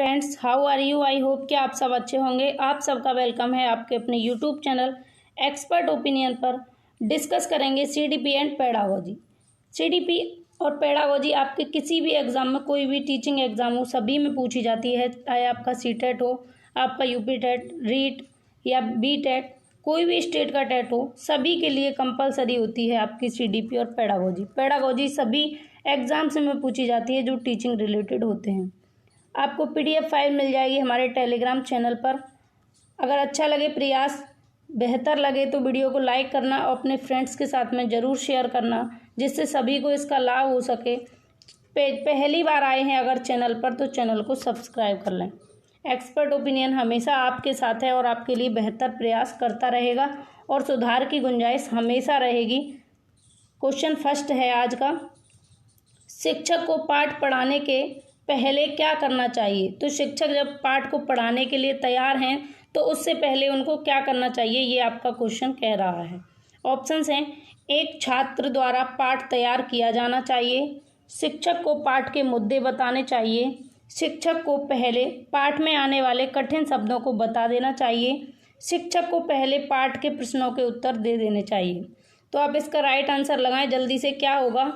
Friends, how are you. I hope कि आप सब अच्छे होंगे। आप सबका वेलकम है आपके अपने यूट्यूब चैनल एक्सपर्ट ओपिनियन पर। डिस्कस करेंगे सीडीपी एंड पेडागोजी। सीडीपी और पेडागोजी आपके किसी भी एग्जाम में, कोई भी टीचिंग एग्जाम हो, सभी में पूछी जाती है। चाहे आपका सीटेट हो, आपका यूपी टेट, रीट या बी टेट, कोई भी स्टेट का टेट हो, सभी के लिए कंपलसरी होती है आपकी सीडीपी और पेडागोजी। पेडागोजी सभी एग्जाम्स में पूछी जाती है जो टीचिंग रिलेटेड होते हैं। आपको पीडीएफ फाइल मिल जाएगी हमारे टेलीग्राम चैनल पर। अगर अच्छा लगे प्रयास, बेहतर लगे तो वीडियो को लाइक करना और अपने फ्रेंड्स के साथ में ज़रूर शेयर करना, जिससे सभी को इसका लाभ हो सके। पहली बार आए हैं अगर चैनल पर तो चैनल को सब्सक्राइब कर लें। एक्सपर्ट ओपिनियन हमेशा आपके साथ है और आपके लिए बेहतर प्रयास करता रहेगा और सुधार की गुंजाइश हमेशा रहेगी। क्वेश्चन फर्स्ट है आज का, शिक्षक को पाठ पढ़ाने के पहले क्या करना चाहिए। तो शिक्षक जब पाठ को पढ़ाने के लिए तैयार हैं तो उससे पहले उनको क्या करना चाहिए, ये आपका क्वेश्चन कह रहा है। ऑप्शंस हैं, एक छात्र द्वारा पाठ तैयार किया जाना चाहिए, शिक्षक को पाठ के मुद्दे बताने चाहिए, शिक्षक को पहले पाठ में आने वाले कठिन शब्दों को बता देना चाहिए, शिक्षक को पहले पाठ के प्रश्नों के उत्तर दे देने चाहिए। तो आप इसका राइट आंसर लगाएं जल्दी से। क्या होगा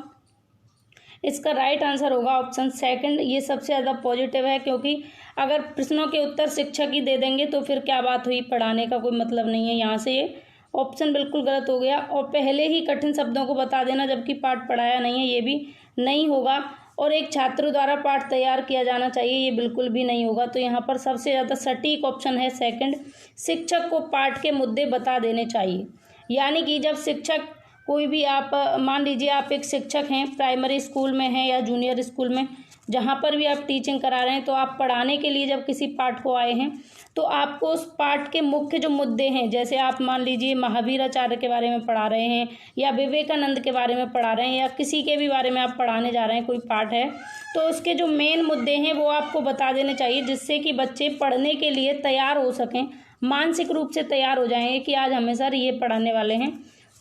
इसका राइट आंसर? होगा ऑप्शन सेकंड। ये सबसे ज़्यादा पॉजिटिव है, क्योंकि अगर प्रश्नों के उत्तर शिक्षक ही दे देंगे तो फिर क्या बात हुई, पढ़ाने का कोई मतलब नहीं है। यहाँ से ये ऑप्शन बिल्कुल गलत हो गया। और पहले ही कठिन शब्दों को बता देना जबकि पाठ पढ़ाया नहीं है, ये भी नहीं होगा। और एक छात्र द्वारा पाठ तैयार किया जाना चाहिए, ये बिल्कुल भी नहीं होगा। तो यहाँ पर सबसे ज़्यादा सटीक ऑप्शन है सेकंड, शिक्षक को पाठ के मुद्दे बता देने चाहिए। यानी कि जब शिक्षक, कोई भी आप मान लीजिए आप एक शिक्षक हैं, प्राइमरी स्कूल में हैं या जूनियर स्कूल में, जहाँ पर भी आप टीचिंग करा रहे हैं, तो आप पढ़ाने के लिए जब किसी पाठ को आए हैं तो आपको उस पाठ के मुख्य जो मुद्दे हैं, जैसे आप मान लीजिए महावीराचार्य के बारे में पढ़ा रहे हैं या विवेकानंद के बारे में पढ़ा रहे हैं या किसी के भी बारे में आप पढ़ाने जा रहे हैं, कोई पाठ है, तो उसके जो मेन मुद्दे हैं वो आपको बता देने चाहिए, जिससे कि बच्चे पढ़ने के लिए तैयार हो सकें, मानसिक रूप से तैयार हो जाएंगे कि आज हमें सर ये पढ़ाने वाले हैं,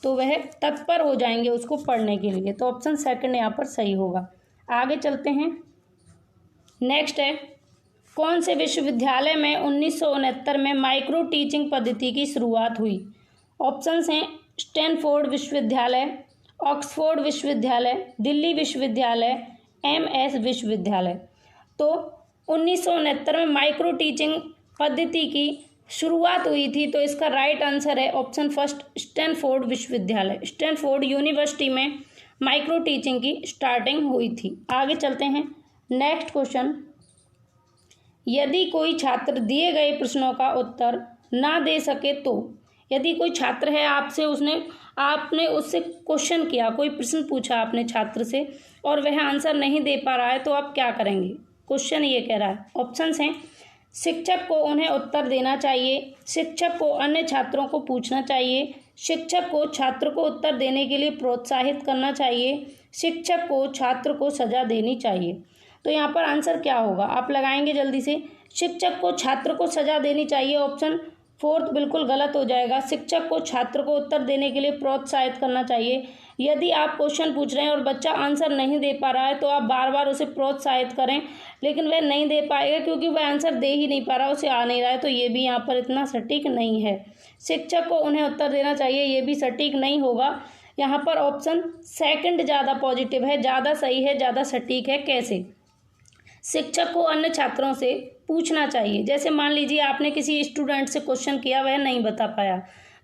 तो वह तत्पर हो जाएंगे उसको पढ़ने के लिए। तो ऑप्शन सेकंड यहाँ पर सही होगा। आगे चलते हैं। नेक्स्ट है, कौन से विश्वविद्यालय में 1969 में माइक्रो टीचिंग पद्धति की शुरुआत हुई। ऑप्शंस हैं, स्टैनफोर्ड विश्वविद्यालय, ऑक्सफोर्ड विश्वविद्यालय, दिल्ली विश्वविद्यालय, MS विश्वविद्यालय। तो 1969 में माइक्रो टीचिंग पद्धति की शुरुआत हुई थी, तो इसका राइट आंसर है ऑप्शन फर्स्ट, स्टैनफोर्ड विश्वविद्यालय। स्टैनफोर्ड यूनिवर्सिटी में माइक्रो टीचिंग की स्टार्टिंग हुई थी। आगे चलते हैं। नेक्स्ट क्वेश्चन, यदि कोई छात्र दिए गए प्रश्नों का उत्तर ना दे सके तो। यदि कोई छात्र है, आपने उससे क्वेश्चन किया, कोई प्रश्न पूछा आपने छात्र से और वह आंसर नहीं दे पा रहा है, तो आप क्या करेंगे। क्वेश्चन ये कह रहा है। ऑप्शंस हैं, शिक्षक को उन्हें उत्तर देना चाहिए, शिक्षक को अन्य छात्रों को पूछना चाहिए, शिक्षक को छात्र को उत्तर देने के लिए प्रोत्साहित करना चाहिए, शिक्षक को छात्र को सजा देनी चाहिए। तो यहाँ पर आंसर क्या होगा, आप लगाएंगे जल्दी से। शिक्षक को छात्र को सजा देनी चाहिए, ऑप्शन फोर्थ बिल्कुल गलत हो जाएगा। शिक्षक को छात्र को उत्तर देने के लिए प्रोत्साहित करना चाहिए। यदि आप क्वेश्चन पूछ रहे हैं और बच्चा आंसर नहीं दे पा रहा है तो आप बार बार उसे प्रोत्साहित करें, लेकिन वह नहीं दे पाएगा क्योंकि वह आंसर दे ही नहीं पा रहा, उसे आ नहीं रहा है, तो ये भी यहाँ पर इतना सटीक नहीं है। शिक्षक को उन्हें उत्तर देना चाहिए, ये भी सटीक नहीं होगा। यहाँ पर ऑप्शन सेकंड ज़्यादा पॉजिटिव है, ज़्यादा सही है, ज़्यादा सटीक है। कैसे? शिक्षक को अन्य छात्रों से पूछना चाहिए। जैसे मान लीजिए आपने किसी स्टूडेंट से क्वेश्चन किया, वह नहीं बता पाया,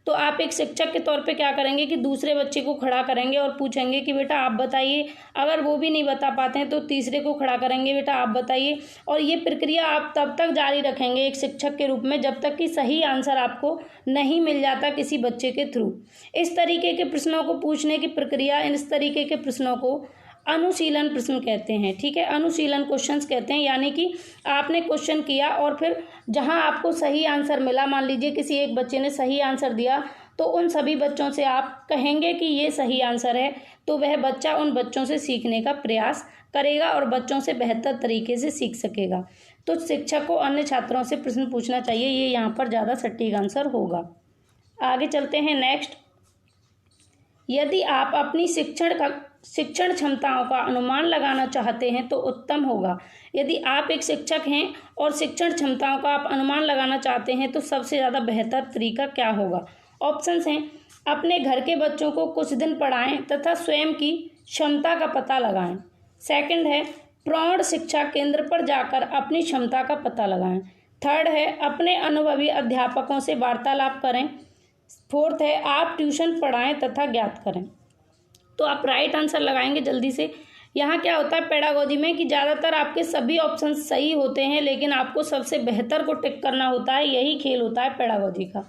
तो आप एक शिक्षक के तौर पे क्या करेंगे कि दूसरे बच्चे को खड़ा करेंगे और पूछेंगे कि बेटा आप बताइए। अगर वो भी नहीं बता पाते हैं तो तीसरे को खड़ा करेंगे, बेटा आप बताइए। और ये प्रक्रिया आप तब तक जारी रखेंगे एक शिक्षक के रूप में जब तक कि सही आंसर आपको नहीं मिल जाता किसी बच्चे के थ्रू। इस तरीके के प्रश्नों को पूछने की प्रक्रिया, इस तरीके के प्रश्नों को अनुशीलन प्रश्न कहते हैं। ठीक है, अनुशीलन क्वेश्चंस कहते हैं। यानी कि आपने क्वेश्चन किया और फिर जहां आपको सही आंसर मिला, मान लीजिए किसी एक बच्चे ने सही आंसर दिया, तो उन सभी बच्चों से आप कहेंगे कि ये सही आंसर है, तो वह बच्चा उन बच्चों से सीखने का प्रयास करेगा और बच्चों से बेहतर तरीके से सीख सकेगा। तो शिक्षक को अन्य छात्रों से प्रश्न पूछना चाहिए, ये यहाँ पर ज़्यादा सटीक आंसर होगा। आगे चलते हैं। नेक्स्ट, यदि आप अपनी शिक्षण क्षमताओं का अनुमान लगाना चाहते हैं तो उत्तम होगा। यदि आप एक शिक्षक हैं और शिक्षण क्षमताओं का आप अनुमान लगाना चाहते हैं तो सबसे ज़्यादा बेहतर तरीका क्या होगा? ऑप्शंस हैं, अपने घर के बच्चों को कुछ दिन पढ़ाएं तथा स्वयं की क्षमता का पता लगाएं। सेकंड है, प्रौढ़ शिक्षा केंद्र पर जाकर अपनी क्षमता का पता लगाएं। थर्ड है, अपने अनुभवी अध्यापकों से वार्तालाप करें। फोर्थ है, आप ट्यूशन पढ़ाएं तथा ज्ञात करें। तो आप राइट आंसर लगाएंगे जल्दी से। यहाँ क्या होता है पेडागोजी में कि ज़्यादातर आपके सभी ऑप्शन सही होते हैं, लेकिन आपको सबसे बेहतर को टिक करना होता है। यही खेल होता है पेडागोजी का।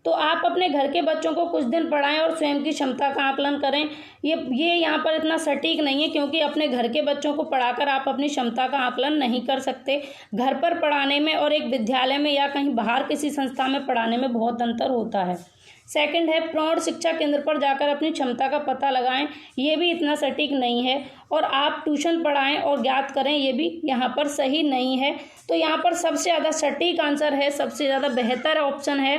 तो आप अपने घर के बच्चों को कुछ दिन पढ़ाएं और स्वयं की क्षमता का आकलन करें। ये यहाँ पर इतना सटीक नहीं है, क्योंकि अपने घर के बच्चों को पढ़ाकर आप अपनी क्षमता का आकलन नहीं कर सकते। घर पर पढ़ाने में और एक विद्यालय में या कहीं बाहर किसी संस्था में पढ़ाने में बहुत अंतर होता है। सेकंड है, प्रौढ़ शिक्षा केंद्र पर जाकर अपनी क्षमता का पता लगाएं। ये भी इतना सटीक नहीं है। और आप ट्यूशन पढ़ाएं और ज्ञात करें, ये भी यहाँ पर सही नहीं है। तो यहाँ पर सबसे ज़्यादा सटीक आंसर है, सबसे ज़्यादा बेहतर ऑप्शन है,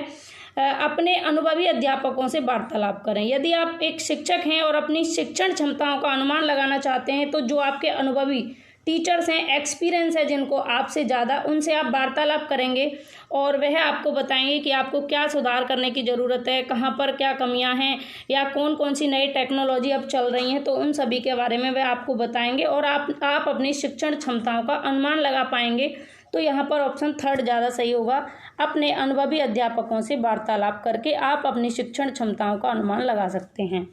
अपने अनुभवी अध्यापकों से वार्तालाप करें। यदि आप एक शिक्षक हैं और अपनी शिक्षण क्षमताओं का अनुमान लगाना चाहते हैं तो जो आपके अनुभवी टीचर्स हैं, एक्सपीरियंस है जिनको आपसे ज़्यादा, उनसे आप वार्तालाप करेंगे और वह आपको बताएंगे कि आपको क्या सुधार करने की ज़रूरत है, कहाँ पर क्या कमियां हैं या कौन कौन सी नई टेक्नोलॉजी अब चल रही हैं। तो उन सभी के बारे में वह आपको बताएंगे और आप अपनी शिक्षण क्षमताओं का अनुमान लगा पाएंगे। तो यहाँ पर ऑप्शन थर्ड ज़्यादा सही होगा, अपने अनुभवी अध्यापकों से वार्तालाप करके आप अपनी शिक्षण क्षमताओं का अनुमान लगा सकते हैं।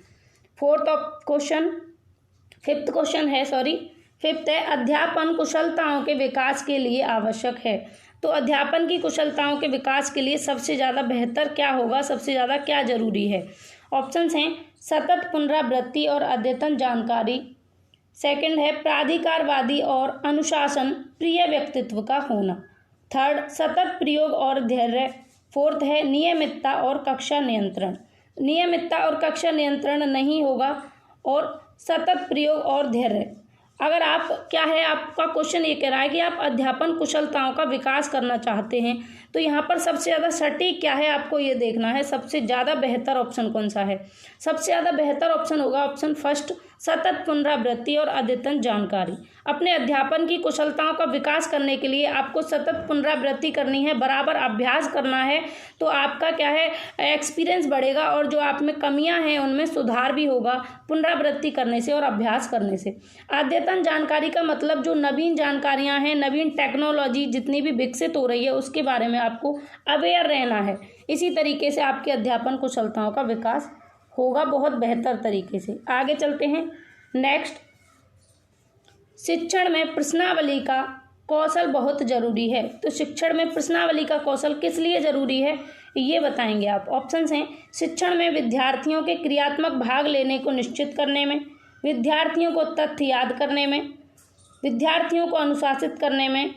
फिफ्थ है, अध्यापन कुशलताओं के विकास के लिए आवश्यक है। तो अध्यापन की कुशलताओं के विकास के लिए सबसे ज़्यादा बेहतर क्या होगा, सबसे ज़्यादा क्या जरूरी है? ऑप्शंस हैं, सतत पुनरावृत्ति और अद्यतन जानकारी। सेकंड है, प्राधिकारवादी और अनुशासन प्रिय व्यक्तित्व का होना। थर्ड, सतत प्रयोग और धैर्य। फोर्थ है, नियमितता और कक्षा नियंत्रण। नियमितता और कक्षा नियंत्रण नहीं होगा और सतत प्रयोग और धैर्य। अगर आप क्या है, आपका क्वेश्चन ये कह रहा है कि आप अध्यापन कुशलताओं का विकास करना चाहते हैं, तो यहाँ पर सबसे ज़्यादा सटीक क्या है आपको ये देखना है, सबसे ज़्यादा बेहतर ऑप्शन कौन सा है। सबसे ज़्यादा बेहतर ऑप्शन होगा ऑप्शन फर्स्ट, सतत पुनरावृत्ति और अद्यतन जानकारी। अपने अध्यापन की कुशलताओं का विकास करने के लिए आपको सतत पुनरावृत्ति करनी है, बराबर अभ्यास करना है। तो आपका क्या है, एक्सपीरियंस बढ़ेगा और जो आप में कमियां हैं उनमें सुधार भी होगा पुनरावृत्ति करने से और अभ्यास करने से। अद्यतन जानकारी का मतलब जो नवीन जानकारियां हैं, नवीन टेक्नोलॉजी जितनी भी विकसित हो रही है उसके बारे में आपको अवेयर रहना है। इसी तरीके से आपके अध्यापन कुशलताओं का विकास होगा बहुत बेहतर तरीके से। आगे चलते हैं। नेक्स्ट, शिक्षण में प्रश्नावली का कौशल बहुत जरूरी है। तो शिक्षण में प्रश्नावली का कौशल किस लिए जरूरी है ये बताएंगे आप। ऑप्शंस हैं, शिक्षण में विद्यार्थियों के क्रियात्मक भाग लेने को निश्चित करने में, विद्यार्थियों को तथ्य याद करने में, विद्यार्थियों को अनुशासित करने में,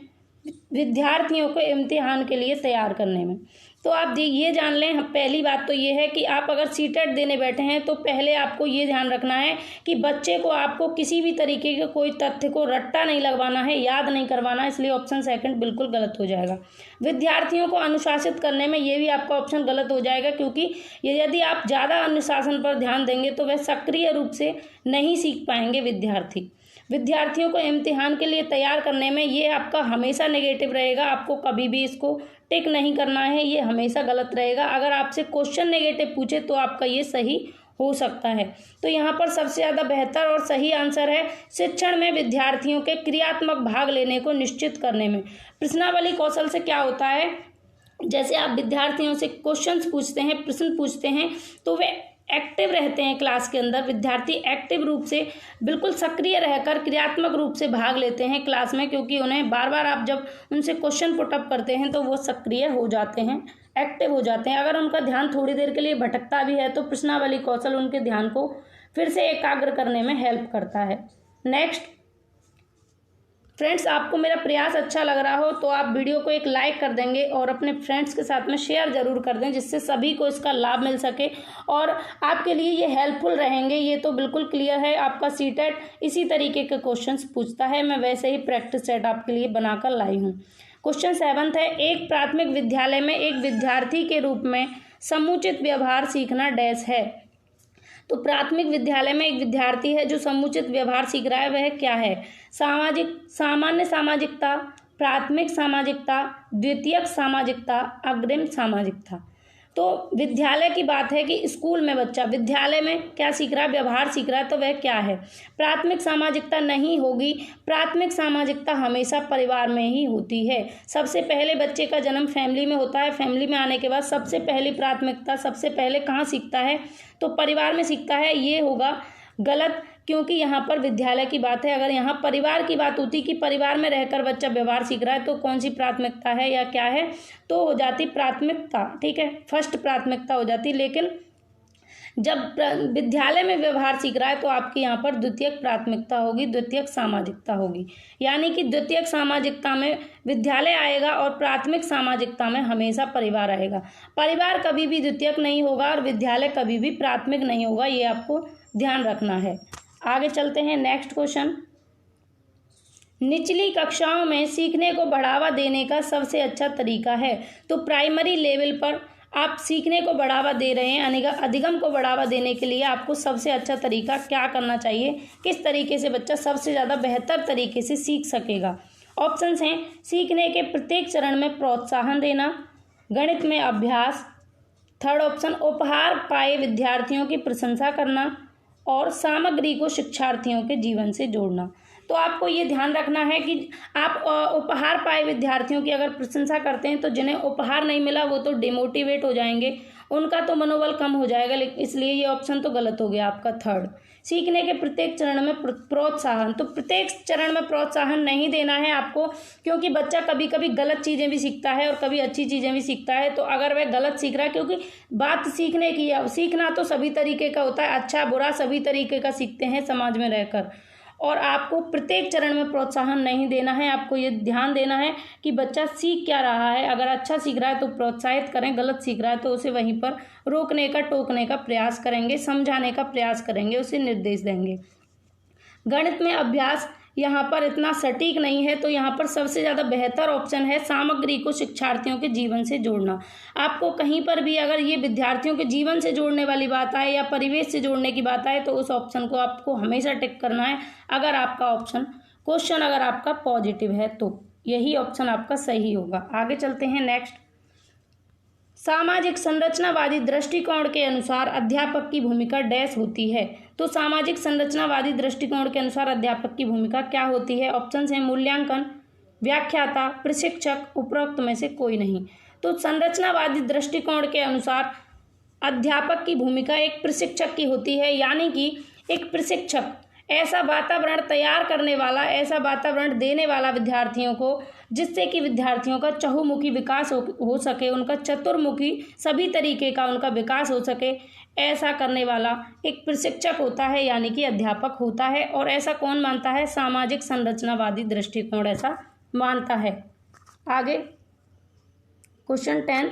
विद्यार्थियों को इम्तिहान के लिए तैयार करने में। तो आप ये जान लें, पहली बात तो ये है कि आप अगर सीटेट देने बैठे हैं तो पहले आपको ये ध्यान रखना है कि बच्चे को आपको किसी भी तरीके के कोई तथ्य को रट्टा नहीं लगवाना है, याद नहीं करवाना, इसलिए ऑप्शन सेकंड बिल्कुल गलत हो जाएगा। विद्यार्थियों को अनुशासित करने में ये भी आपका ऑप्शन गलत हो जाएगा, क्योंकि यदि आप ज़्यादा अनुशासन पर ध्यान देंगे तो वह सक्रिय रूप से नहीं सीख पाएंगे विद्यार्थी। विद्यार्थियों को इम्तिहान के लिए तैयार करने में ये आपका हमेशा नेगेटिव रहेगा, आपको कभी भी इसको टिक नहीं करना है, ये हमेशा गलत रहेगा। अगर आपसे क्वेश्चन नेगेटिव पूछे तो आपका ये सही हो सकता है। तो यहाँ पर सबसे ज़्यादा बेहतर और सही आंसर है शिक्षण में विद्यार्थियों के क्रियात्मक भाग लेने को निश्चित करने में। प्रश्नावली कौशल से क्या होता है, जैसे आप विद्यार्थियों से क्वेश्चंस पूछते हैं, प्रश्न पूछते हैं, तो वे एक्टिव रहते हैं क्लास के अंदर। विद्यार्थी एक्टिव रूप से बिल्कुल सक्रिय रहकर क्रियात्मक रूप से भाग लेते हैं क्लास में, क्योंकि उन्हें बार बार आप जब उनसे क्वेश्चन पुटअप करते हैं तो वो सक्रिय हो जाते हैं, एक्टिव हो जाते हैं। अगर उनका ध्यान थोड़ी देर के लिए भटकता भी है तो प्रश्नावली कौशल उनके ध्यान को फिर से एकाग्र करने में हेल्प करता है। नेक्स्ट फ्रेंड्स, आपको मेरा प्रयास अच्छा लग रहा हो तो आप वीडियो को एक लाइक कर देंगे और अपने फ्रेंड्स के साथ में शेयर जरूर कर दें, जिससे सभी को इसका लाभ मिल सके और आपके लिए ये हेल्पफुल रहेंगे। ये तो बिल्कुल क्लियर है, आपका सीटेट इसी तरीके के क्वेश्चंस पूछता है। मैं वैसे ही प्रैक्टिस सेट आपके लिए बनाकर लाई हूँ। क्वेश्चन 7 है, एक प्राथमिक विद्यालय में एक विद्यार्थी के रूप में समुचित व्यवहार सीखना डैश है। तो प्राथमिक विद्यालय में एक विद्यार्थी है जो समुचित व्यवहार सीख रहा है, वह क्या है? सामान्य सामाजिकता, प्राथमिक सामाजिकता, द्वितीयक सामाजिकता, अग्रिम सामाजिकता। तो विद्यालय की बात है कि स्कूल में बच्चा विद्यालय में क्या सीख रहा है? व्यवहार सीख रहा है, तो वह क्या है? प्राथमिक सामाजिकता नहीं होगी। प्राथमिक सामाजिकता हमेशा परिवार में ही होती है। सबसे पहले बच्चे का जन्म फैमिली में होता है। फैमिली में आने के बाद सबसे पहली प्राथमिकता सबसे पहले कहाँ सीखता है? तो परिवार में सीखता है। ये होगा गलत, क्योंकि यहाँ पर विद्यालय की बात है। अगर यहाँ परिवार की बात होती कि परिवार में रहकर बच्चा व्यवहार सीख रहा है, तो कौन सी प्राथमिकता है या क्या है? तो हो जाती प्राथमिकता, ठीक है, फर्स्ट प्राथमिकता हो जाती। लेकिन जब विद्यालय में व्यवहार सीख रहा है तो आपकी यहाँ पर द्वितीयक प्राथमिकता होगी, द्वितीयक सामाजिकता होगी। यानी कि द्वितीयक सामाजिकता में विद्यालय आएगा और प्राथमिक सामाजिकता में हमेशा परिवार आएगा। परिवार कभी भी द्वितीयक नहीं होगा और विद्यालय कभी भी प्राथमिक नहीं होगा, ये आपको ध्यान रखना है। आगे चलते हैं, नेक्स्ट क्वेश्चन। निचली कक्षाओं में सीखने को बढ़ावा देने का सबसे अच्छा तरीका है। तो प्राइमरी लेवल पर आप सीखने को बढ़ावा दे रहे हैं, अधिगम को बढ़ावा देने के लिए आपको सबसे अच्छा तरीका क्या करना चाहिए? किस तरीके से बच्चा सबसे ज़्यादा बेहतर तरीके से सीख सकेगा? ऑप्शंस हैं, सीखने के प्रत्येक चरण में प्रोत्साहन देना, गणित में अभ्यास, थर्ड ऑप्शन उपहार पाए विद्यार्थियों की प्रशंसा करना, और सामग्री को शिक्षार्थियों के जीवन से जोड़ना। तो आपको ये ध्यान रखना है कि आप उपहार पाए विद्यार्थियों की अगर प्रशंसा करते हैं तो जिन्हें उपहार नहीं मिला वो तो डिमोटिवेट हो जाएंगे, उनका तो मनोबल कम हो जाएगा। इसलिए ये ऑप्शन तो गलत हो गया आपका थर्ड। सीखने के प्रत्येक चरण में प्रोत्साहन, तो प्रत्येक चरण में प्रोत्साहन नहीं देना है आपको, क्योंकि बच्चा कभी कभी गलत चीज़ें भी सीखता है और कभी अच्छी चीज़ें भी सीखता है। तो अगर वह गलत सीख रहा है, क्योंकि बात सीखने की है, सीखना तो सभी तरीके का होता है, अच्छा बुरा सभी तरीके का सीखते हैं समाज में रहकर, और आपको प्रत्येक चरण में प्रोत्साहन नहीं देना है। आपको ये ध्यान देना है कि बच्चा सीख क्या रहा है। अगर अच्छा सीख रहा है तो प्रोत्साहित करें, गलत सीख रहा है तो उसे वहीं पर रोकने का टोकने का प्रयास करेंगे, समझाने का प्रयास करेंगे, उसे निर्देश देंगे। गणित में अभ्यास यहाँ पर इतना सटीक नहीं है, तो यहाँ पर सबसे ज़्यादा बेहतर ऑप्शन है सामग्री को शिक्षार्थियों के जीवन से जोड़ना। आपको कहीं पर भी अगर ये विद्यार्थियों के जीवन से जोड़ने वाली बात आए या परिवेश से जोड़ने की बात आए तो उस ऑप्शन को आपको हमेशा टिक करना है। अगर आपका क्वेश्चन अगर आपका पॉजिटिव है तो यही ऑप्शन आपका सही होगा। आगे चलते हैं, नेक्स्ट। सामाजिक संरचनावादी दृष्टिकोण के अनुसार अध्यापक की भूमिका डैश होती है। तो सामाजिक संरचनावादी दृष्टिकोण के अनुसार अध्यापक की भूमिका क्या होती है? ऑप्शंस हैं, मूल्यांकन, व्याख्याता, प्रशिक्षक, उपरोक्त में से कोई नहीं। तो संरचनावादी दृष्टिकोण के अनुसार अध्यापक की भूमिका एक प्रशिक्षक की होती है। यानी कि एक प्रशिक्षक ऐसा वातावरण तैयार करने वाला, ऐसा वातावरण देने वाला विद्यार्थियों को जिससे कि विद्यार्थियों का चहुमुखी विकास हो सके, उनका चतुर्मुखी सभी तरीके का उनका विकास हो सके, ऐसा करने वाला एक प्रशिक्षक होता है, यानी कि अध्यापक होता है। और ऐसा कौन मानता है? सामाजिक संरचनावादी दृष्टिकोण ऐसा मानता है। आगे क्वेश्चन 10,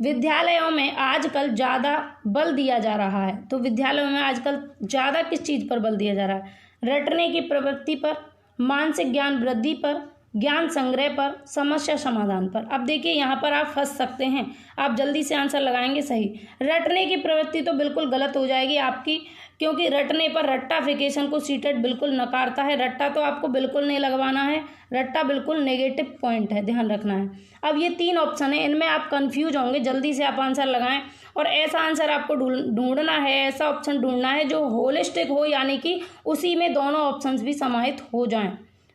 विद्यालयों में आजकल ज़्यादा बल दिया जा रहा है। तो विद्यालयों में आजकल ज़्यादा किस चीज़ पर बल दिया जा रहा है? रटने की प्रवृत्ति पर, मानसिक ज्ञान वृद्धि पर, ज्ञान संग्रह पर, समस्या समाधान पर। अब देखिए यहाँ पर आप फंस सकते हैं, आप जल्दी से आंसर लगाएंगे सही। रटने की प्रवृत्ति तो बिल्कुल गलत हो जाएगी आपकी, क्योंकि रटने पर रट्टाफिकेशन को सीटेट बिल्कुल नकारता है। रट्टा तो आपको बिल्कुल नहीं लगवाना है, रट्टा बिल्कुल नेगेटिव पॉइंट है, ध्यान रखना है। अब ये 3 ऑप्शन है, इनमें आप कंफ्यूज होंगे, जल्दी से आप आंसर लगाएं। और ऐसा आंसर आपको ढूंढना है, ऐसा ऑप्शन ढूंढना है जो होलिस्टिक हो, यानी कि उसी में दोनों ऑप्शंस भी समाहित हो जाएं।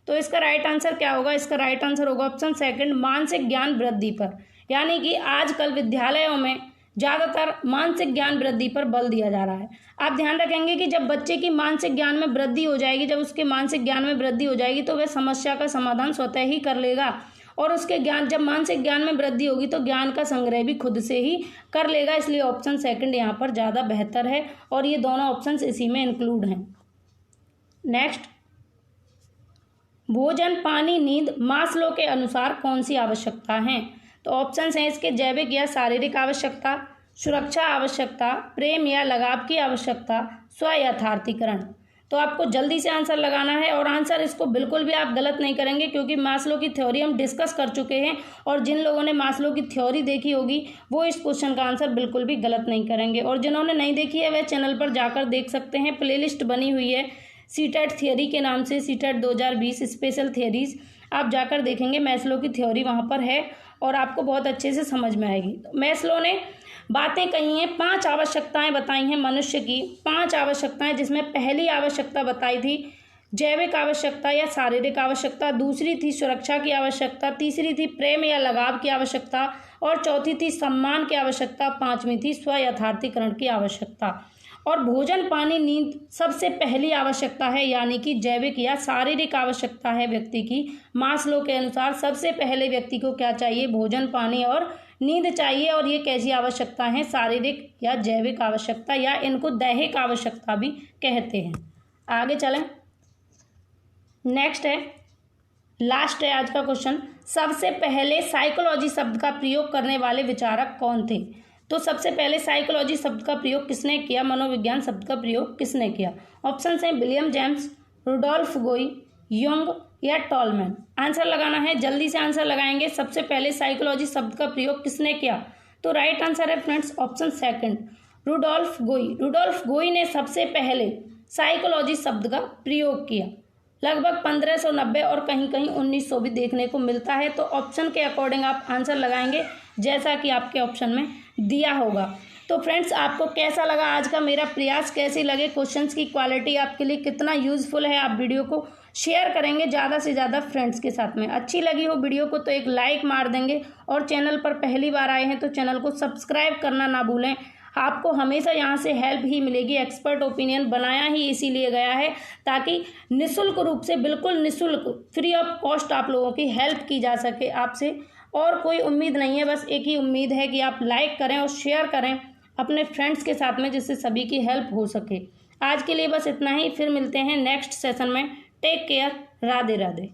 तो इसका राइट आंसर क्या होगा? इसका राइट आंसर होगा ऑप्शन सेकंड, मानसिक ज्ञान वृद्धि पर। यानी कि आजकल विद्यालयों में ज़्यादातर मानसिक ज्ञान वृद्धि पर बल दिया जा रहा है। आप ध्यान रखेंगे कि जब बच्चे की मानसिक ज्ञान में वृद्धि हो जाएगी, जब उसके मानसिक ज्ञान में वृद्धि हो जाएगी तो वह समस्या का समाधान स्वतः ही कर लेगा, और उसके ज्ञान, जब मानसिक ज्ञान में वृद्धि होगी तो ज्ञान का संग्रह भी खुद से ही कर लेगा। इसलिए ऑप्शन सेकंड यहाँ पर ज़्यादा बेहतर है, और ये दोनों ऑप्शन इसी में इंक्लूड हैं। नेक्स्ट, भोजन, पानी, नींद मास्लो के अनुसार कौन सी आवश्यकता है? तो ऑप्शंस हैं इसके, जैविक या शारीरिक आवश्यकता, सुरक्षा आवश्यकता, प्रेम या लगाव की आवश्यकता, स्व यथार्थीकरण। तो आपको जल्दी से आंसर लगाना है और आंसर इसको बिल्कुल भी आप गलत नहीं करेंगे, क्योंकि मास्लो की थ्योरी हम डिस्कस कर चुके हैं और जिन लोगों ने मास्लो की थ्योरी देखी होगी वो इस क्वेश्चन का आंसर बिल्कुल भी गलत नहीं करेंगे, और जिन्होंने नहीं देखी है वह चैनल पर जाकर देख सकते हैं। प्लेलिस्ट बनी हुई है सीटेट थियरी के नाम से, सीटेट 2020 स्पेशल थियरीज, आप जाकर देखेंगे मैस्लो की थ्योरी वहाँ पर है और आपको बहुत अच्छे से समझ में आएगी। मैस्लो ने बातें कही हैं, 5 आवश्यकताएं बताई हैं मनुष्य की, 5 आवश्यकताएं, जिसमें पहली आवश्यकता बताई थी जैविक आवश्यकता या शारीरिक आवश्यकता, दूसरी थी सुरक्षा की आवश्यकता, तीसरी थी प्रेम या लगाव की आवश्यकता और चौथी थी सम्मान की आवश्यकता, पांचवी थी स्व यथार्थीकरण की आवश्यकता। और भोजन पानी नींद सबसे पहली आवश्यकता है, यानी कि जैविक या शारीरिक आवश्यकता है व्यक्ति की। मास्लो के अनुसार सबसे पहले व्यक्ति को क्या चाहिए? भोजन पानी और नींद चाहिए। और ये कैसी आवश्यकता है? शारीरिक या जैविक आवश्यकता, या इनको दैहिक आवश्यकता भी कहते हैं। आगे चलें, नेक्स्ट है, लास्ट है आज का क्वेश्चन। सबसे पहले साइकोलॉजी शब्द का प्रयोग करने वाले विचारक कौन थे? तो सबसे पहले साइकोलॉजी शब्द का प्रयोग किसने किया? मनोविज्ञान शब्द का प्रयोग किसने किया? ऑप्शन है विलियम जेम्स, रुडोल्फ गोई, युंग या टॉलमैन। आंसर लगाना है, जल्दी से आंसर लगाएंगे। सबसे पहले साइकोलॉजी शब्द का प्रयोग किसने किया? तो राइट आंसर है फ्रेंड्स ऑप्शन सेकंड, रुडोल्फ गोई। रुडोल्फ गोई ने सबसे पहले साइकोलॉजी शब्द का प्रयोग किया। लगभग 1590 और कहीं कहीं 1900 भी देखने को मिलता है। तो ऑप्शन के अकॉर्डिंग आप आंसर लगाएंगे जैसा कि आपके ऑप्शन में दिया होगा। तो फ्रेंड्स, आपको कैसा लगा आज का मेरा प्रयास? कैसी लगे क्वेश्चंस की क्वालिटी आपके लिए कितना यूजफुल है? आप वीडियो को शेयर करेंगे ज़्यादा से ज़्यादा फ्रेंड्स के साथ में। अच्छी लगी हो वीडियो को तो एक लाइक मार देंगे, और चैनल पर पहली बार आए हैं तो चैनल को सब्सक्राइब करना ना भूलें। आपको हमेशा यहाँ से हेल्प ही मिलेगी। एक्सपर्ट ओपिनियन बनाया ही इसीलिए गया है ताकि निःशुल्क रूप से, बिल्कुल निःशुल्क, फ्री ऑफ कॉस्ट आप लोगों की हेल्प की जा सके आपसे। और कोई उम्मीद नहीं है, बस एक ही उम्मीद है कि आप लाइक करें और शेयर करें अपने फ्रेंड्स के साथ में, जिससे सभी की हेल्प हो सके। आज के लिए बस इतना ही, फिर मिलते हैं नेक्स्ट सेशन में। Take care, Radhe Radhe.